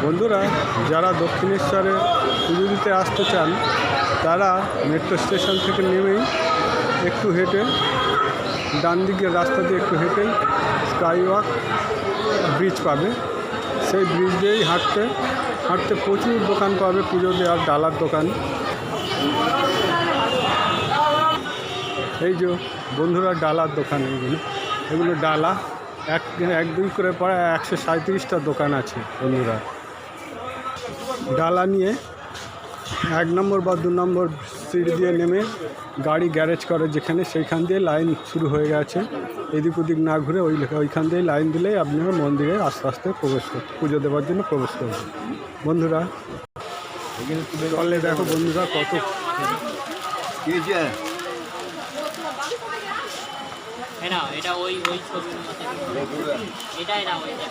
বন্ধুরা, যারা দক্ষিণেশ্বরে পুজো দিতে আসতে চান তারা মেট্রো স্টেশন থেকে নেমেই একটু হেঁটে ডান দিকের রাস্তা দিয়ে একটু হেঁটেই স্কাইওয়াক ব্রিজ পাবে। সেই ব্রিজ দিয়েই হাঁটতে হাঁটতে প্রচুর দোকান পাবে, পুজো দেওয়ার ডালার দোকান। এই যে বন্ধুরা, ডালার দোকান এগুলো ডালা এক দুই করে পড়ে 137টা দোকান আছে। বন্ধুরা, ডালা নিয়ে 1 নম্বর বা 2 নম্বর সিঁড়ি দিয়ে নেমে গাড়ি গ্যারেজ করে যেখানে, সেইখান দিয়ে লাইন শুরু হয়ে গেছে। এদিক ওদিক না ঘুরে ওইখান দিয়ে লাইন দিলেই আপনারা মন্দিরে আস্তে আস্তে প্রবেশ করতে, পুজো দেওয়ার জন্য প্রবেশ করবেন। বন্ধুরা, চলে দেখো বন্ধুরা কত এটা ওই ছবির মতো এটাই না ওইটা